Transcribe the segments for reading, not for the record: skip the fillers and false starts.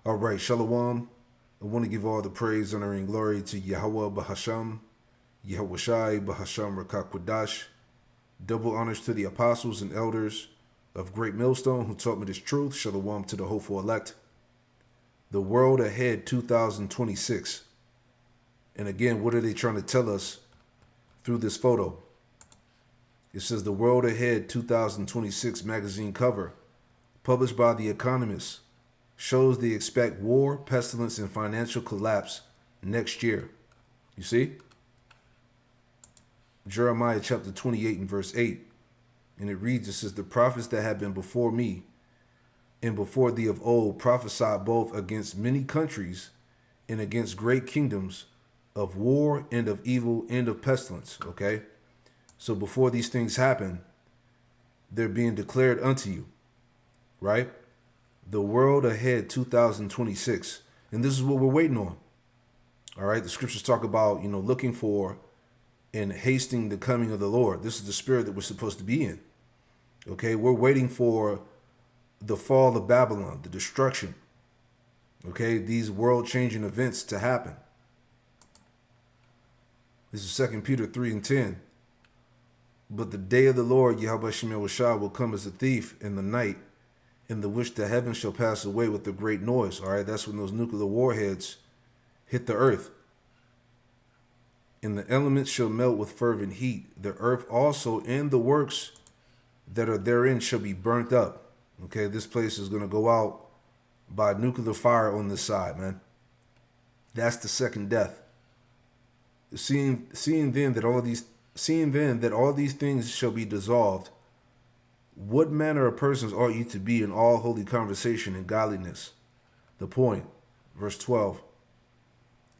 All right, Shalom. I want to give all the praise, honor, and glory to Yahweh Bahasham, Yahweh Shai Bahasham Rakakwadash. Double honors to the apostles and elders of Great Millstone who taught me this truth. Shalom to the hopeful elect. The world ahead 2026. And again, what are they trying to tell us through this photo? It says the World Ahead 2026 magazine cover, published by The Economist, shows they expect war, pestilence, and financial collapse next year. You see? Jeremiah chapter 28 and verse 8. And it reads, it says, the prophets that have been before me and before thee of old prophesied both against many countries and against great kingdoms of war and of evil and of pestilence. Okay? So before these things happen, they're being declared unto you. Right? The world ahead 2026. And this is what we're waiting on. All right. The scriptures talk about, looking for and hasting the coming of the Lord. This is the spirit that we're supposed to be in. Okay. We're waiting for the fall of Babylon, the destruction. Okay. These world changing events to happen. This is 2 Peter 3 and 10. But the day of the Lord, Yahweh Shemel Shah, will come as a thief in the night, in the which the heavens shall pass away with a great noise. All right, that's when those nuclear warheads hit the earth. And the elements shall melt with fervent heat. The earth also and the works that are therein shall be burnt up. Okay, this place is going to go out by nuclear fire on this side, man. That's the second death. Seeing then that all these things shall be dissolved, what manner of persons ought ye to be in all holy conversation and godliness? The point, verse 12.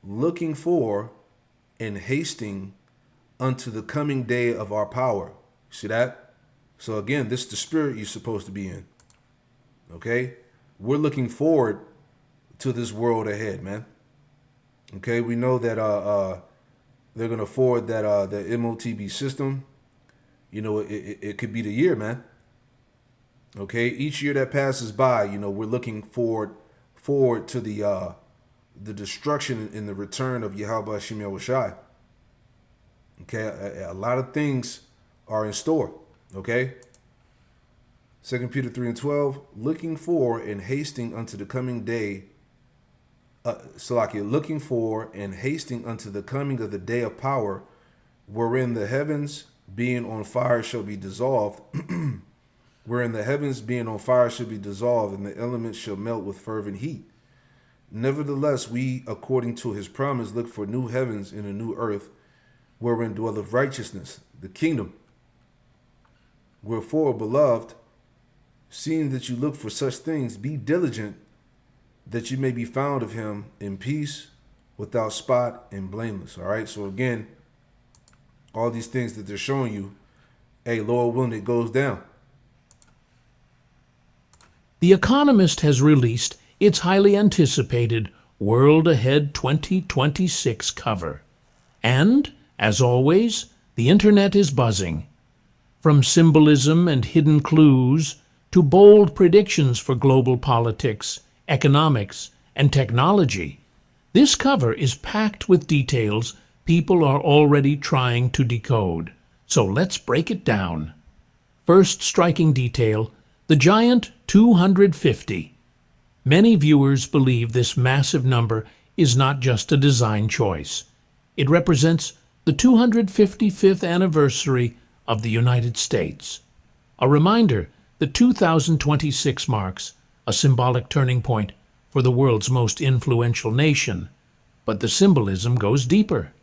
Looking for and hasting unto the coming day of our power. See that? So again, this is the spirit you're supposed to be in. Okay? We're looking forward to this world ahead, man. Okay? We know that they're going to forward that the MOTB system. It could be the year, man. Okay, each year that passes by, we're looking forward to the destruction and the return of Yahweh Shem Yahushai. Okay, a lot of things are in store. Okay, 2 Peter 3 and 12, looking for and hasting unto the coming day. Looking for and hasting unto the coming of the day of power, wherein the heavens being on fire shall be dissolved. Wherein the heavens being on fire shall be dissolved, and the elements shall melt with fervent heat. Nevertheless, we, according to his promise, look for new heavens and a new earth, wherein dwelleth righteousness, the kingdom. Wherefore, beloved, seeing that you look for such things, be diligent, that you may be found of him in peace, without spot, and blameless. All right, so again, all these things that they're showing you, hey, Lord willing, it goes down. The Economist has released its highly anticipated World Ahead 2026 cover. And, as always, the internet is buzzing. From symbolism and hidden clues to bold predictions for global politics, economics, and technology, this cover is packed with details people are already trying to decode. So let's break it down. First striking detail, the giant 250. Many viewers believe this massive number is not just a design choice. It represents the 255th anniversary of the United States. A reminder that 2026 marks a symbolic turning point for the world's most influential nation. But the symbolism goes deeper.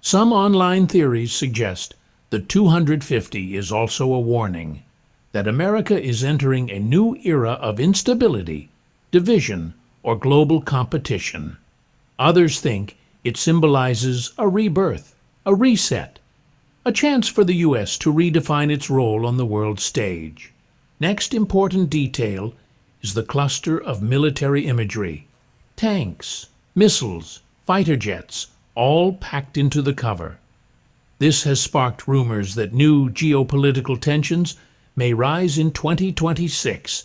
Some online theories suggest the 250 is also a warning that America is entering a new era of instability, division, or global competition. Others think it symbolizes a rebirth, a reset, a chance for the U.S. to redefine its role on the world stage. Next important detail is the cluster of military imagery. Tanks, missiles, fighter jets, all packed into the cover. This has sparked rumors that new geopolitical tensions may rise in 2026.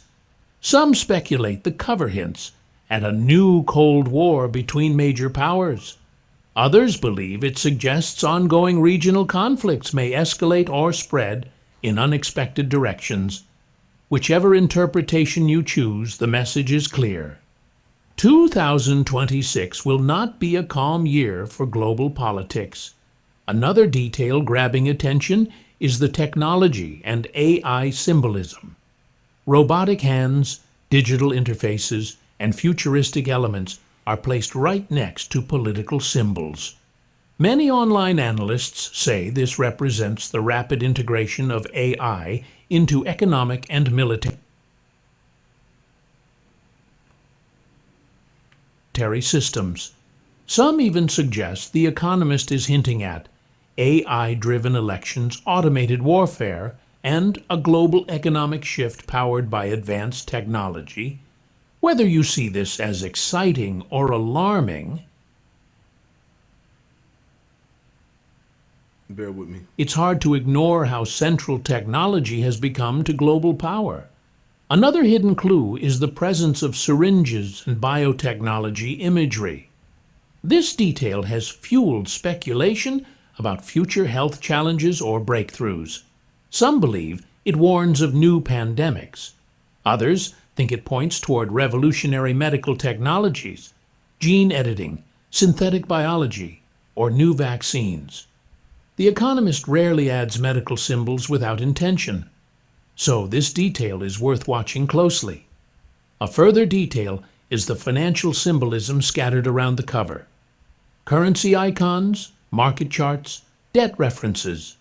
Some speculate the cover hints at a new Cold War between major powers. Others believe it suggests ongoing regional conflicts may escalate or spread in unexpected directions. Whichever interpretation you choose, the message is clear. 2026 will not be a calm year for global politics. Another detail grabbing attention is the technology and AI symbolism. Robotic hands, digital interfaces, and futuristic elements are placed right next to political symbols. Many online analysts say this represents the rapid integration of AI into economic and military systems. Some even suggest The Economist is hinting at AI-driven elections, automated warfare, and a global economic shift powered by advanced technology. Whether you see this as exciting or alarming, bear with me. it's hard to ignore how central technology has become to global power. Another hidden clue is the presence of syringes and biotechnology imagery. This detail has fueled speculation about future health challenges or breakthroughs. Some believe it warns of new pandemics. Others think it points toward revolutionary medical technologies, gene editing, synthetic biology, or new vaccines. The Economist rarely adds medical symbols without intention, so this detail is worth watching closely. A further detail is the financial symbolism scattered around the cover. Currency icons, market charts, debt references.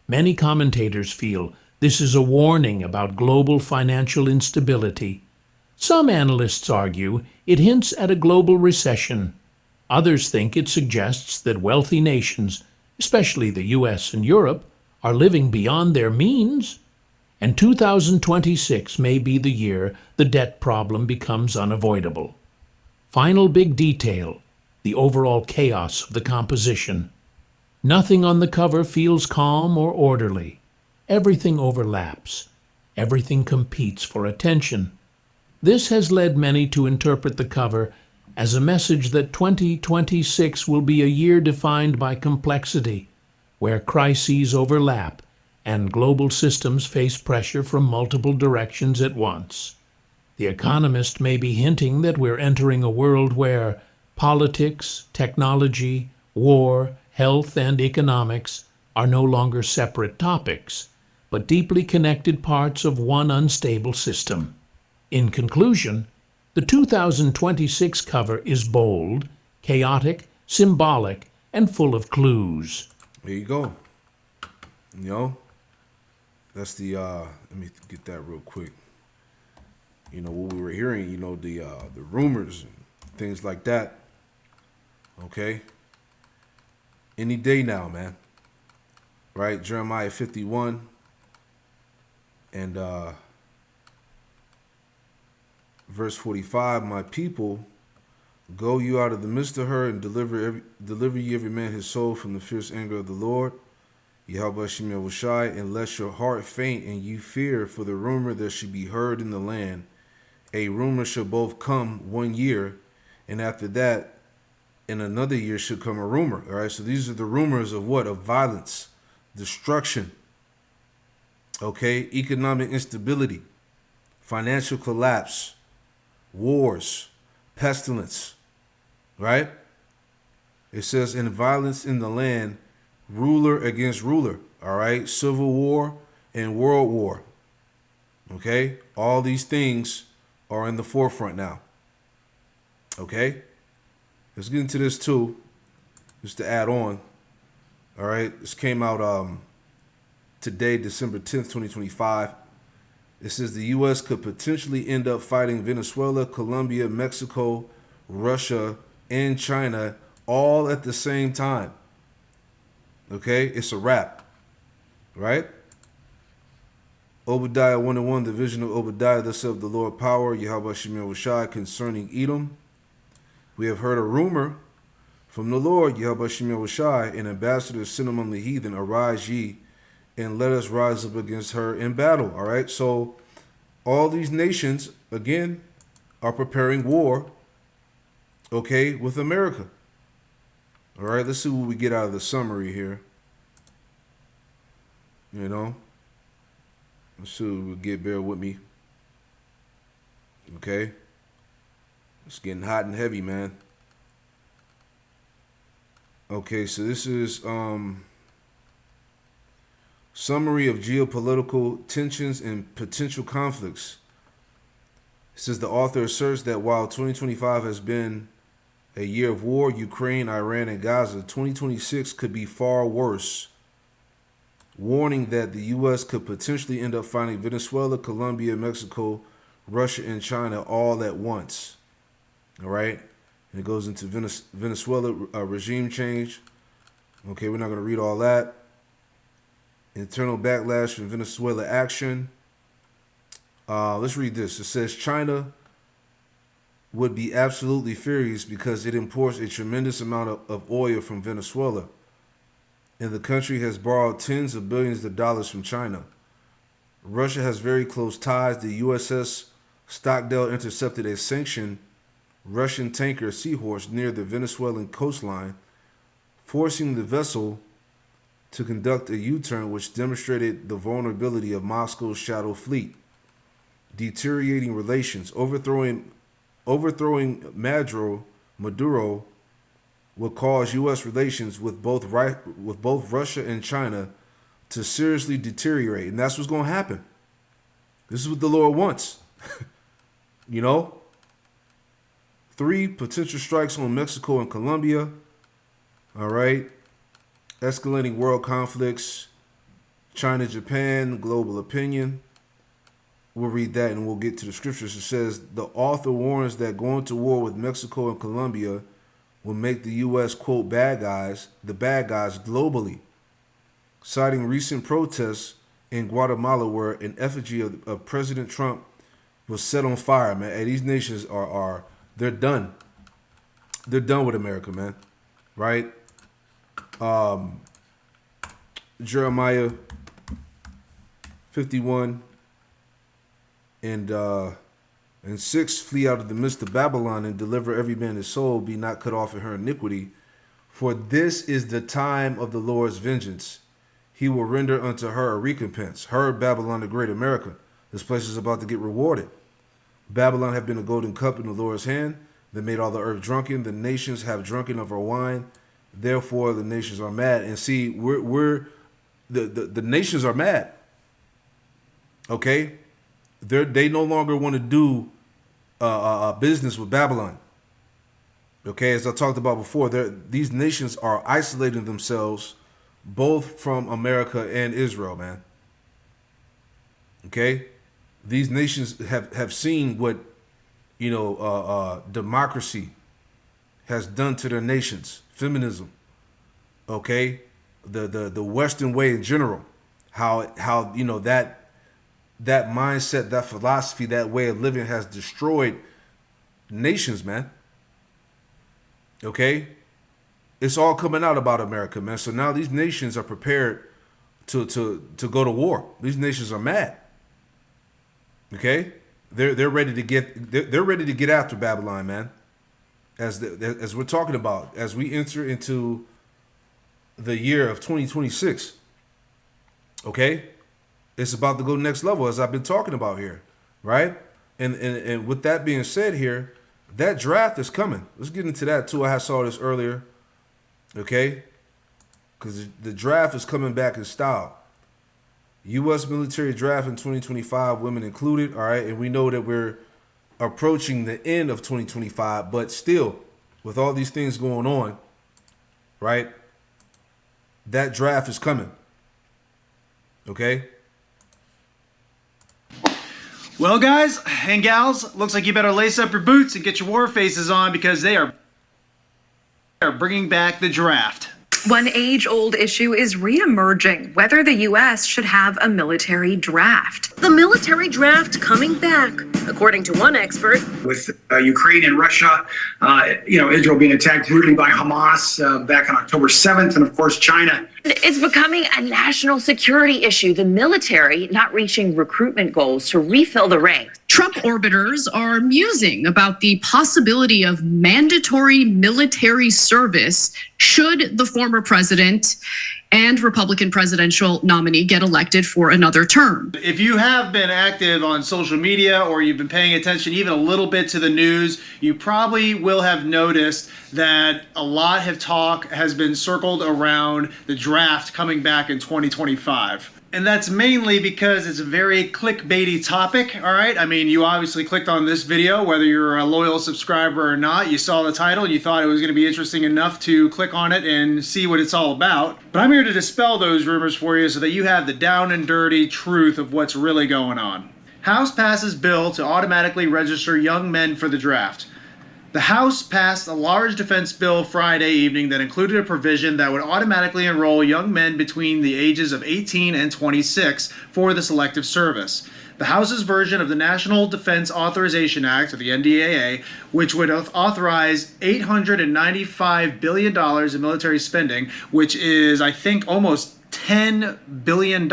Many commentators feel this is a warning about global financial instability. Some analysts argue it hints at a global recession. Others think it suggests that wealthy nations, especially the US and Europe, are living beyond their means. And 2026 may be the year the debt problem becomes unavoidable. Final big detail, the overall chaos of the composition. Nothing on the cover feels calm or orderly. Everything overlaps. Everything competes for attention. This has led many to interpret the cover as a message that 2026 will be a year defined by complexity, where crises overlap and global systems face pressure from multiple directions at once. The Economist may be hinting that we're entering a world where politics, technology, war, health, and economics are no longer separate topics, but deeply connected parts of one unstable system. In conclusion, the 2026 cover is bold, chaotic, symbolic, and full of clues. There you go. You know, that's the let me get that real quick. You know what we were hearing, you know, the rumors and things like that. Okay? Any day now, man. Right? Jeremiah 51 and verse 45, my people, go you out of the midst of her and deliver ye every man his soul from the fierce anger of the Lord, Yahweh Shem Yahushai, and lest your heart faint and you fear for the rumor that should be heard in the land. A rumor shall both come 1 year, and after that, in another year should come a rumor. All right, so these are the rumors of what? Of violence, destruction, okay, economic instability, financial collapse, wars, pestilence, right? It says, in violence in the land, ruler against ruler, all right? Civil war and world war, okay? All these things are in the forefront now, okay? Let's get into this too, just to add on, all right? This came out today, December 10th, 2025. It says the U.S. could potentially end up fighting Venezuela, Colombia, Mexico, Russia, and China all at the same time. Okay, it's a wrap, right? Obadiah 1:1, the vision of Obadiah, thus saith the Lord power, Yahweh Shem Yahushai, concerning Edom. We have heard a rumor from the Lord, Yahweh Shem Yahushai, an ambassador sent among the heathen, arise ye, and let us rise up against her in battle. All right, so all these nations, again, are preparing war okay, with America. All right, let's see what we get out of the summary here. You know, let's see what we get. Bear with me. Okay, it's getting hot and heavy, man. Okay, so this is summary of geopolitical tensions and potential conflicts. It says the author asserts that while 2025 has been a year of war, Ukraine, Iran, and Gaza, 2026 could be far worse, warning that the U.S. could potentially end up finding Venezuela, Colombia, Mexico, Russia, and China all at once. All right? And it goes into Venezuela regime change. Okay, we're not going to read all that. Internal backlash from Venezuela action. Let's read this. It says China would be absolutely furious because it imports a tremendous amount of oil from Venezuela. And the country has borrowed tens of billions of dollars from China. Russia has very close ties. The USS Stockdale intercepted a sanctioned Russian tanker Seahorse near the Venezuelan coastline, forcing the vessel to conduct a U-turn which demonstrated the vulnerability of Moscow's shadow fleet, deteriorating relations. Overthrowing Maduro would cause U.S. relations with both Russia and China to seriously deteriorate, and that's what's going to happen. This is what the Lord wants. You know? 3 potential strikes on Mexico and Colombia. All right. Escalating world conflicts. China, Japan, global opinion. We'll read that and we'll get to the scriptures. It says the author warns that going to war with Mexico and Colombia will make the U.S., quote, the bad guys globally. Citing recent protests in Guatemala where an effigy of President Trump was set on fire, man. Hey, these nations they're done. They're done with America, man. Right? Jeremiah 51 and 6, flee out of the midst of Babylon and deliver every man his soul, be not cut off in her iniquity. For this is the time of the Lord's vengeance. He will render unto her a recompense. Her, Babylon, the great America. This place is about to get rewarded. Babylon have been a golden cup in the Lord's hand. They made all the earth drunken. The nations have drunken of her wine. Therefore, the nations are mad. And see, the nations are mad. Okay? They no longer want to do business with Babylon. Okay, as I talked about before, these nations are isolating themselves both from America and Israel, man. Okay? These nations have seen what, democracy has done to their nations. Feminism. Okay? The Western way in general. How that mindset, that philosophy, that way of living has destroyed nations, man. Okay? It's all coming out about America, man. So now these nations are prepared to go to war. These nations are mad. Okay? They're ready to get after Babylon, man. As we're talking about, as we enter into the year of 2026. Okay? It's about to go next level, as I've been talking about here, right? And with that being said here, that draft is coming. Let's get into that too. I saw this earlier, okay? Because the draft is coming back in style. U.S. military draft in 2025, women included, all right? And we know that we're approaching the end of 2025, but still, with all these things going on, right? That draft is coming, okay? Well, guys and gals, looks like you better lace up your boots and get your war faces on because they are bringing back the draft. One age-old issue is re-emerging, whether the U.S. should have a military draft. The military draft coming back, according to one expert. With Ukraine and Russia, Israel being attacked brutally by Hamas back on October 7th, and of course China. It's becoming a national security issue, the military not reaching recruitment goals to refill the ranks. Trump orbiters are musing about the possibility of mandatory military service should the former president and Republican presidential nominee get elected for another term. If you have been active on social media or you've been paying attention even a little bit to the news, you probably will have noticed that a lot of talk has been circled around the draft coming back in 2025. And that's mainly because it's a very clickbaity topic, all right? I mean, you obviously clicked on this video, whether you're a loyal subscriber or not. You saw the title and you thought it was going to be interesting enough to click on it and see what it's all about. But I'm here to dispel those rumors for you so that you have the down and dirty truth of what's really going on. House passes bill to automatically register young men for the draft. The House passed a large defense bill Friday evening that included a provision that would automatically enroll young men between the ages of 18 and 26 for the Selective Service. The House's version of the National Defense Authorization Act, or the NDAA, which would authorize $895 billion in military spending, which is, I think, almost $10 billion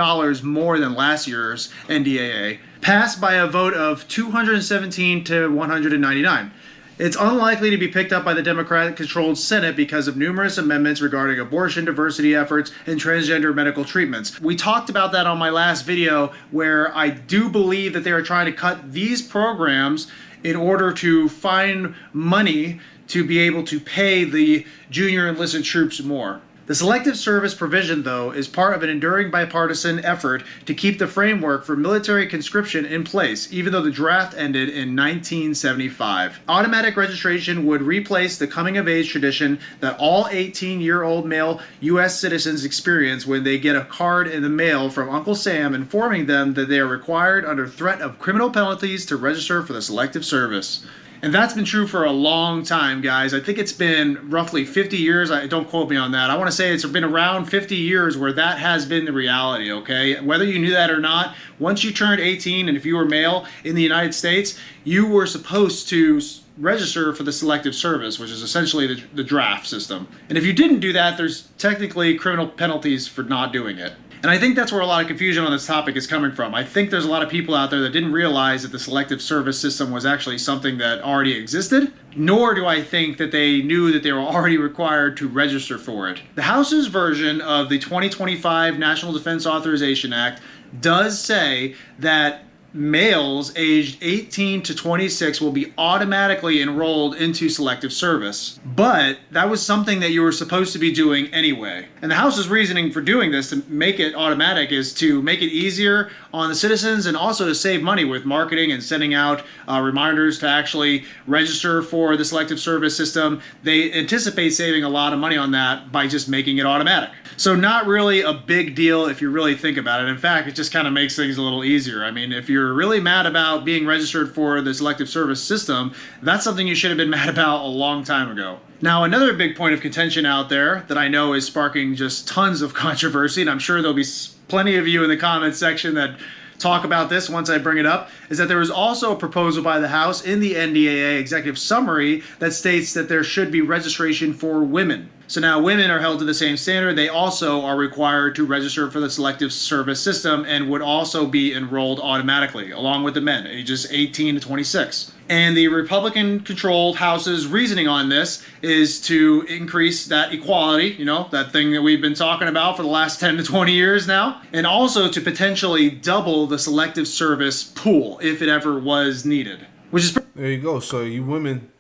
more than last year's NDAA, passed by a vote of 217 to 199. It's unlikely to be picked up by the Democratic-controlled Senate because of numerous amendments regarding abortion, diversity efforts, and transgender medical treatments. We talked about that on my last video, where I do believe that they are trying to cut these programs in order to find money to be able to pay the junior enlisted troops more. The Selective Service provision, though, is part of an enduring bipartisan effort to keep the framework for military conscription in place, even though the draft ended in 1975. Automatic registration would replace the coming-of-age tradition that all 18-year-old male U.S. citizens experience when they get a card in the mail from Uncle Sam informing them that they are required under threat of criminal penalties to register for the Selective Service. And that's been true for a long time, guys. I think it's been roughly 50 years. Don't quote me on that. I want to say it's been around 50 years where that has been the reality, okay? Whether you knew that or not, once you turned 18 and if you were male in the United States, you were supposed to register for the Selective Service, which is essentially the draft system. And if you didn't do that, there's technically criminal penalties for not doing it. And I think that's where a lot of confusion on this topic is coming from. I think there's a lot of people out there that didn't realize that the Selective Service system was actually something that already existed, nor do I think that they knew that they were already required to register for it. The House's version of the 2025 National Defense Authorization Act does say that males aged 18 to 26 will be automatically enrolled into Selective Service. But that was something that you were supposed to be doing anyway. And the House's reasoning for doing this, to make it automatic, is to make it easier on the citizens and also to save money with marketing and sending out reminders to actually register for the Selective Service system. They anticipate saving a lot of money on that by just making it automatic. So not really a big deal if you really think about it. In fact, it just kind of makes things a little easier. I mean, if you're really mad about being registered for the Selective Service system, that's something you should have been mad about a long time ago. Now, another big point of contention out there that I know is sparking just tons of controversy, and I'm sure there'll be plenty of you in the comments section that talk about this once I bring it up, is that there was also a proposal by the House in the NDAA executive summary that states that there should be registration for women. So now women are held to the same standard. They also are required to register for the Selective Service system and would also be enrolled automatically, along with the men, ages 18 to 26. And the Republican-controlled House's reasoning on this is to increase that equality, you know, that thing that we've been talking about for the last 10 to 20 years now, and also to potentially double the Selective Service pool if it ever was needed. Which is There you go. So you women,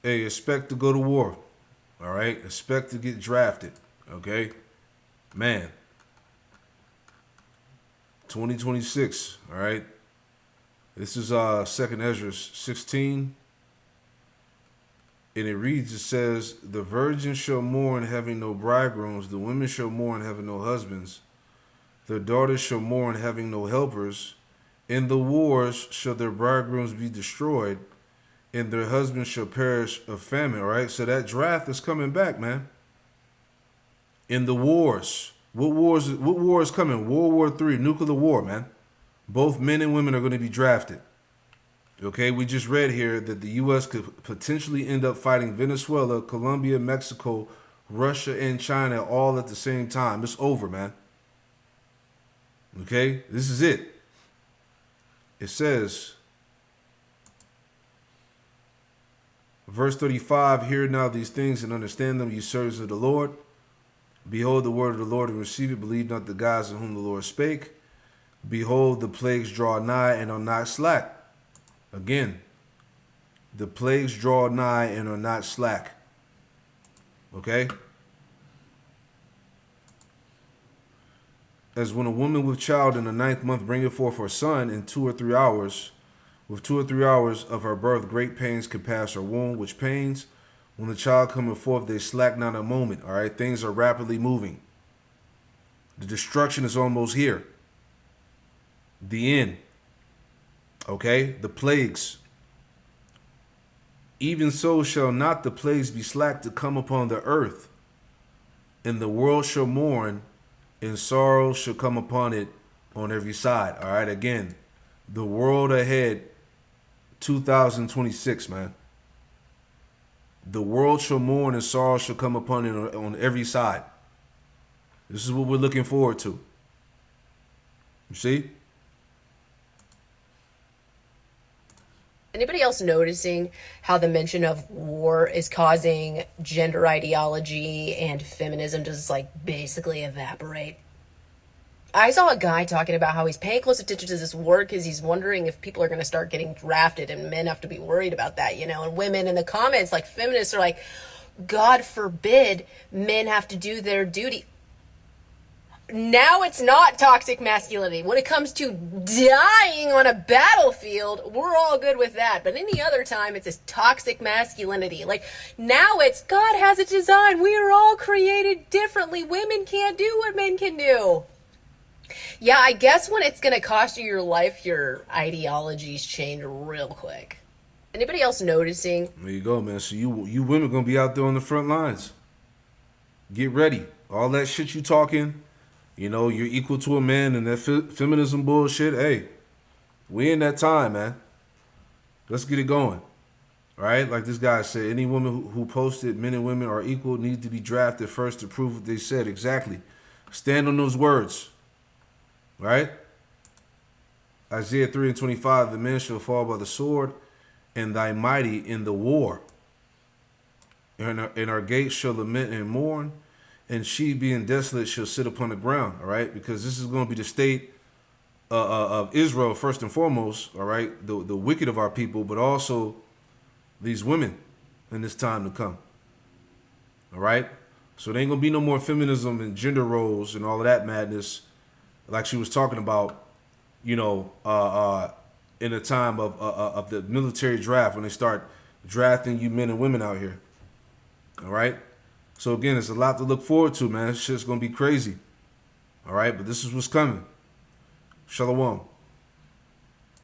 hey, expect to go to war. All right? Expect to get drafted. Okay? Man. 2026. All right? This is 2nd Ezra 16. And it reads, it says, the virgins shall mourn having no bridegrooms. The women shall mourn having no husbands. Their daughters shall mourn having no helpers. In the wars shall their bridegrooms be destroyed, and their husbands shall perish of famine. All right, so that draft is coming back, man. In the wars, what war is coming? World War III, nuclear war, man. Both men and women are going to be drafted. Okay, we just read here that the U.S. could potentially end up fighting Venezuela, Colombia, Mexico, Russia, and China all at the same time. It's over, man. Okay, this is it. It says, Verse 35, hear now these things and understand them, ye servants of the Lord. Behold the word of the Lord and receive it. Believe not the gods of whom the Lord spake. Behold, the plagues draw nigh and are not slack. Again, the plagues draw nigh and are not slack. Okay? As when a woman with child in the 9th month bringeth forth her son in 2 or 3 hours, with 2 or 3 hours of her birth, great pains compass her womb, which pains, when the child cometh forth, they slack not a moment. All right, things are rapidly moving. The destruction is almost here. The end. Okay, the plagues. Even so shall not the plagues be slack to come upon the earth, and the world shall mourn, and sorrow shall come upon it on every side. All right, again, the world ahead, 2026, man. The world shall mourn and sorrow shall come upon it on every side. This is what we're looking forward to. You see? Anybody else noticing how the mention of war is causing gender ideology and feminism to just like basically evaporate? I saw a guy talking about how he's paying close attention to this war because he's wondering if people are going to start getting drafted and men have to be worried about that, you know, and women in the comments, like feminists are like, God forbid men have to do their duty. Now it's not toxic masculinity. When it comes to dying on a battlefield, we're all good with that. But any other time, it's this toxic masculinity. Like, now it's God has a design. We are all created differently. Women can't do what men can do. Yeah, I guess when it's going to cost you your life, your ideologies change real quick. Anybody else noticing? There you go, man. So you women going to be out there on the front lines. Get ready. All that shit you talking, you know, you're equal to a man and that feminism bullshit. Hey, we in that time, man. Let's get it going. All right? Like this guy said, any woman who posted men and women are equal need to be drafted first to prove what they said. Exactly. Stand on those words. Right? Isaiah 3:25, the men shall fall by the sword, and thy mighty in the war. And our gates shall lament and mourn, and she being desolate shall sit upon the ground. All right? Because this is going to be the state of Israel first and foremost. All right? The wicked of our people, but also these women in this time to come. All right? So there ain't going to be no more feminism and gender roles and all of that madness. Like she was talking about, you know, in the time of the military draft, when they start drafting you men and women out here. All right? So, again, it's a lot to look forward to, man. This shit's going to be crazy. All right? But this is what's coming. Shalom.